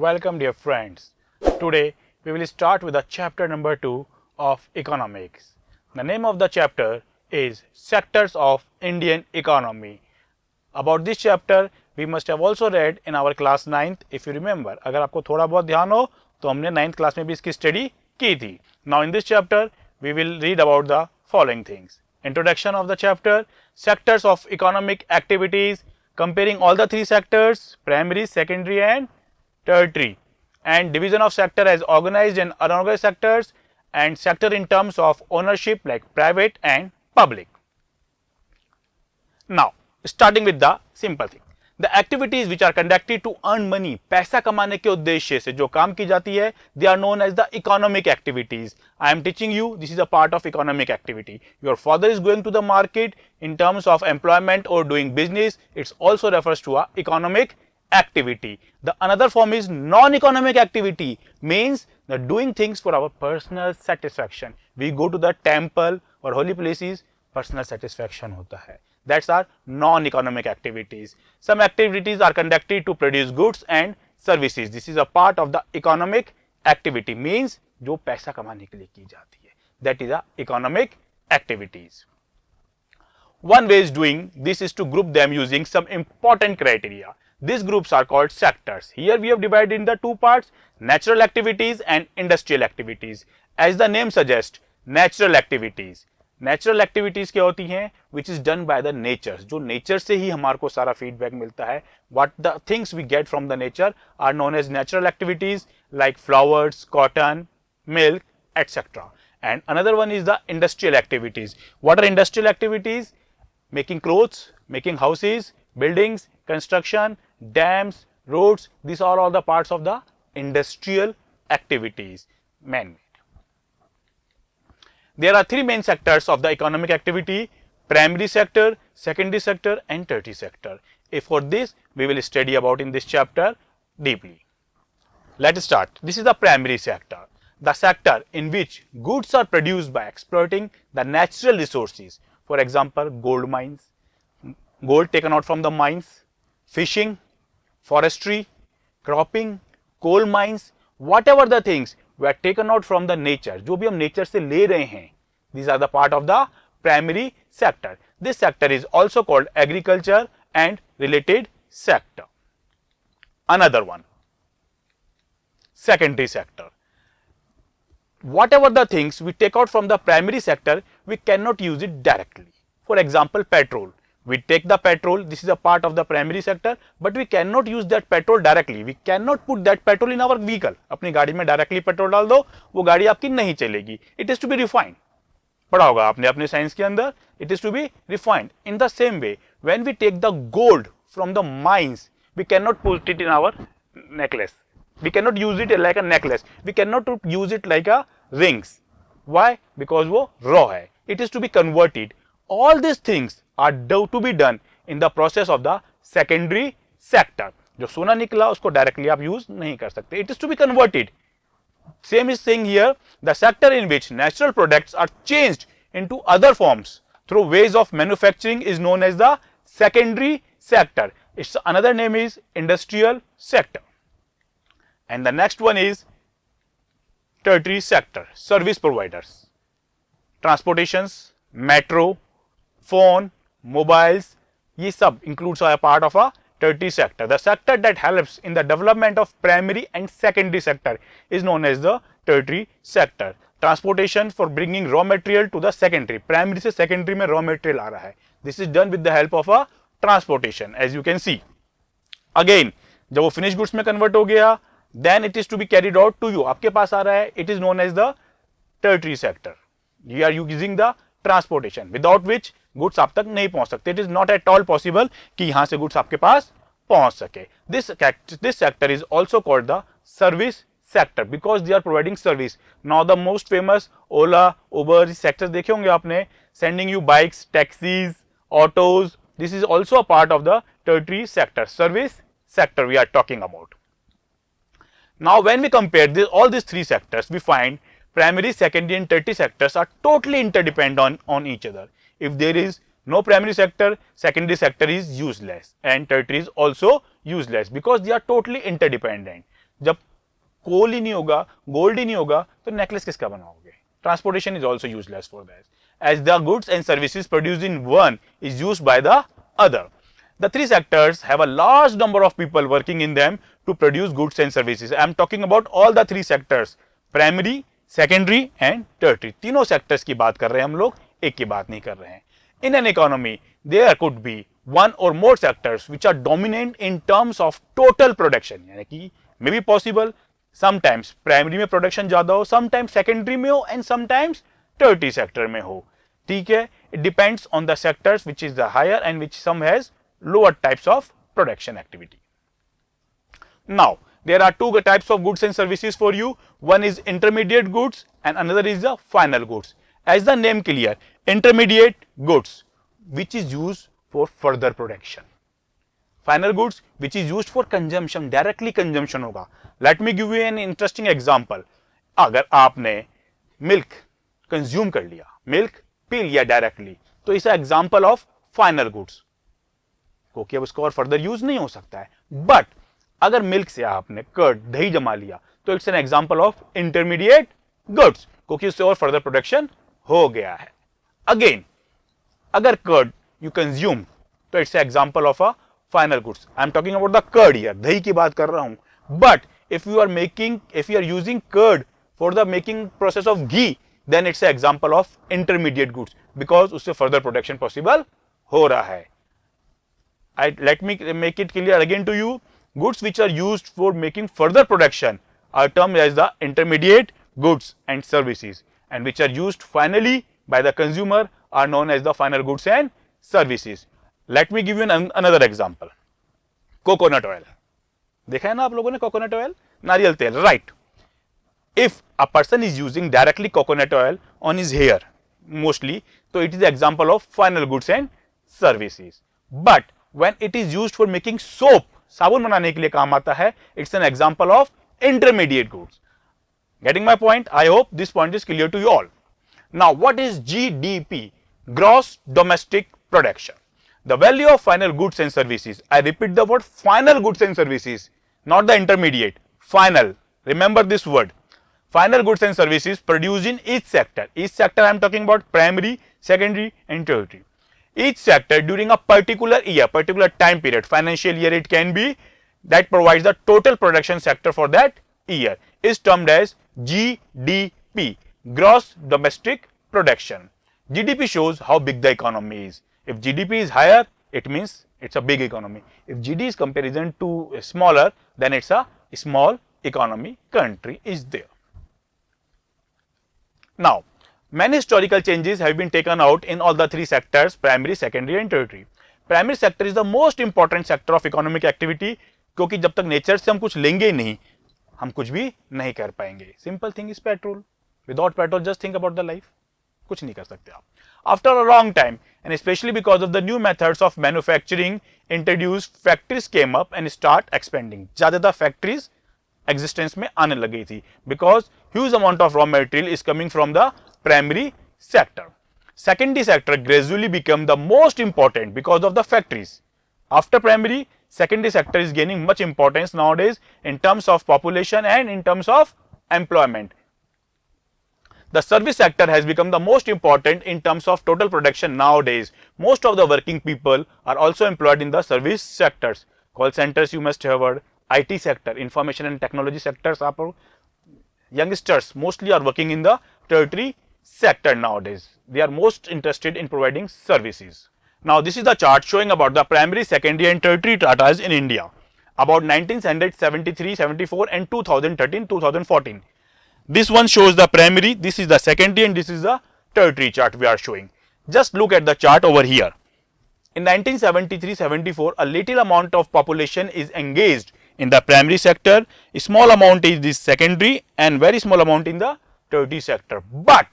Welcome dear friends. Today we will start with the chapter number 2 of economics. The name of the chapter is Sectors of Indian Economy. About this chapter we must have also read in our class 9th if you remember. अगर आपको थोड़ा बहुत ध्यान हो तो हमने 9th class में भी इसकी study की थी. Now in this chapter we will read about the following things. Introduction of the chapter, sectors of economic activities, comparing all the three sectors, primary, secondary and tertiary, and division of sector as organized and unorganized sectors, and sector in terms of ownership like private and public. Now starting with the simple thing, the activities which are conducted to earn money, पैसा कमाने के उद्देश्य से जो काम की जाती है, they are known as the economic activities. I am teaching you, this is a part of economic activity. Your father is going to the market in terms of employment or doing business, it also refers to a economic activity. The another form is non-economic activity, means the doing things for our personal satisfaction. We go to the temple or holy places, personal satisfaction होता है. That's our non-economic activities. Some activities are conducted to produce goods and services. This is a part of the economic activity, means जो पैसा कमाने के लिए की जाती है. That is the economic activities. One way is doing this is to group them using some important criteria. These groups are called sectors. Here we have divided in the two parts, natural activities and industrial activities. As the name suggests, natural activities. Natural activities क्या होती हैं, which is done by the nature, जो nature से ही हमारे को सारा feedback मिलता है. What the things we get from the nature are known as natural activities like flowers, cotton, milk etcetera. And another one is the industrial activities. What are industrial activities? Making clothes, making houses, buildings, construction, dams, roads, this are all the parts of the industrial activities, man. There are three main sectors of the economic activity: primary sector, secondary sector and tertiary sector. For this we will study about in this chapter deeply. Let us start. This is the primary sector, the sector in which goods are produced by exploiting the natural resources. For example, gold mines, gold taken out from the mines, fishing, forestry, cropping, coal mines, whatever the things we are taken out from the nature, जो भी हम nature से ले रहे हैं, these are the part of the primary sector. This sector is also called agriculture and related sector. Another one, secondary sector. Whatever the things we take out from the primary sector, we cannot use it directly. For example, petrol. We take the petrol, this is a part of the primary sector, but we cannot use that petrol directly. We cannot put that petrol in our vehicle. अपनी गाड़ी में directly petrol डाल दो, वो गाड़ी आपकी नहीं चलेगी. It is to be refined. पढ़ा होगा आपने अपने साइंस के अंदर. It is to be refined. In the same way, when we take the gold from the mines, we cannot put it in our necklace. We cannot use it like a necklace. We cannot use it like a rings. Why? Because वो raw है. It is to be converted. All these things are to be done in the process of the secondary sector. जो सोना निकला उसको directly आप use नहीं कर सकते. It is to be converted. Same is saying here, the sector in which natural products are changed into other forms through ways of manufacturing is known as the secondary sector. Its another name is industrial sector. And the next one is tertiary sector, service providers, transportations, metro, phone, mobiles, ये सब includes a part of a tertiary sector. The sector that helps in the development of primary and secondary sector is known as the tertiary sector. Transportation for bringing raw material to the secondary. Primary से secondary में raw material आ रहा है. This is done with the help of a transportation, as you can see. Again, जब वो finished goods में convert हो गया, then it is to be carried out to you. आपके पास आ रहा है. It is known as the tertiary sector. You are using the transportation, without which goods आप तक नहीं पहुंच सकते. It is not at all possible कि यहां से गुड्स आपके पास पहुंच सके. This sector is also called the service sector because they are providing service. Now the most famous Ola, Uber sector देखे होंगे आपने, sending you bikes, taxis, autos. This is also a part of the tertiary sector, service sector we are talking about. Now when we compare all these three sectors, we find primary, secondary and tertiary sectors are totally interdependent on each other. If there is no primary sector, secondary sector is useless and tertiary is also useless because they are totally interdependent. जब कोल ही नहीं होगा, gold ही नहीं होगा, तो necklace किसका बनाओगे? Transportation is also useless for that, as the goods and services produced in one is used by the other. The three sectors have a large number of people working in them to produce goods and services. I am talking about all the three sectors, primary, secondary and tertiary. तीनों sectors की बात कर रहे हैं हम लोग, एक की बात नहीं कर रहे हैं. In an economy, there could be one or more sectors which are dominant in terms of total production. यानी कि may be possible, sometimes primary में production ज़्यादा हो, sometimes secondary में हो and sometimes tertiary sector में हो. ठीक है, it depends on the sectors which is the higher and which some has lower types of production activity. Now there are two types of goods and services for you. One is intermediate goods and another is the final goods. As the name clear, intermediate goods which is used for further production, final goods which is used for consumption, directly consumption होगा. Let me give you an interesting example. अगर आपने milk consume कर लिया, milk P लिया directly, तो इस example of final goods, क्योंकि अब उसको और फर्दर यूज नहीं हो सकता है. बट अगर मिल्क से आपने कर्ड, दही जमा लिया, तो it's an example of intermediate goods, क्योंकि उससे और फर्दर प्रोडक्शन हो गया है. अगेन अगर कर्ड यू कंज्यूम, तो it's example of a final goods. I am talking about the curd here, दही की बात कर रहा हूं. But if you are using curd for the making process of ghee, then it's an example of intermediate goods because उससे further production possible हो रहा है. Let me make it clear again to you. Goods which are used for making further production are termed as the intermediate goods and services, and which are used finally by the consumer are known as the final goods and services. Let me give you another example. Coconut oil. देखा है ना आप लोगों ने coconut oil? नारियल तेल, right? If a person is using directly coconut oil on his hair, mostly, so it is the example of final goods and services. But when it is used for making soap, साबुन बनाने के लिए काम आता है, it's an example of intermediate goods. Getting my point? I hope this point is clear to you all. Now, what is GDP? Gross Domestic Production. The value of final goods and services. I repeat the word final goods and services, not the intermediate. Final. Remember this word. Final goods and services produced in each sector. Each sector I am talking about primary, secondary and tertiary. Each sector during a particular year, particular time period, financial year it can be, that provides the total production sector for that year is termed as GDP, Gross Domestic Production. GDP shows how big the economy is. If GDP is higher, it means it's a big economy. If GDP is comparison to smaller, then it's a small economy country is there. Now, many historical changes have been taken out in all the three sectors, primary, secondary and tertiary. Primary sector is the most important sector of economic activity, क्योंकि जब तक nature से हम कुछ लेंगे ही नहीं, हम कुछ भी नहीं कर पाएंगे. Simple thing is petrol. Without petrol, just think about the life. कुछ नहीं कर सकते आप. After a long time, and especially because of the new methods of manufacturing introduced, factories came up and start expanding. ज़्यादा factories existence में आने लगी थी, because huge amount of raw material is coming from the primary sector. Secondary sector gradually become the most important because of the factories. After primary, secondary sector is gaining much importance nowadays in terms of population and in terms of employment. The service sector has become the most important in terms of total production nowadays. Most of the working people are also employed in the service sectors. Call centers you must have heard, IT sector, information and technology sectors. Youngsters mostly are working in the tertiary sector nowadays. They are most interested in providing services. Now, this is the chart showing about the primary, secondary and tertiary datas in India about 1973, 74 and 2013, 2014. This one shows the primary, this is the secondary and this is the tertiary chart we are showing. Just look at the chart over here. In 1973-74, a little amount of population is engaged in the primary sector, a small amount is this secondary and very small amount in the tertiary sector. But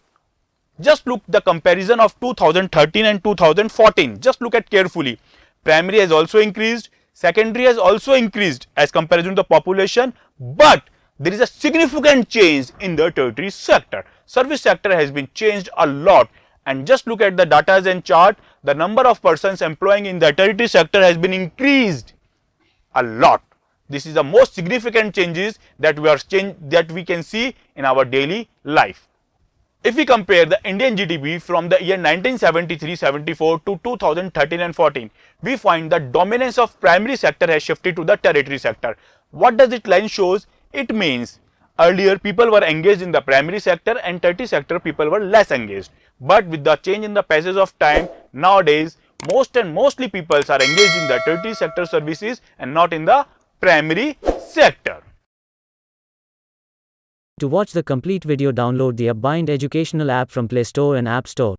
just look the comparison of 2013 and 2014. Just look at carefully. Primary has also increased, secondary has also increased as comparison to the population, but there is a significant change in the tertiary sector. Service sector has been changed a lot, and just look at the data and chart. The number of persons employing in the tertiary sector has been increased a lot. This is the most significant changes that we can see in our daily life. If we compare the Indian GDP from the year 1973-74 to 2013 and 14, we find the dominance of primary sector has shifted to the tertiary sector. What does it line shows? It means earlier people were engaged in the primary sector and tertiary sector people were less engaged. But with the change in the passage of time, nowadays mostly people are engaged in the tertiary sector services and not in the primary sector. To watch the complete video, download the Upbind educational app from Play Store and App Store.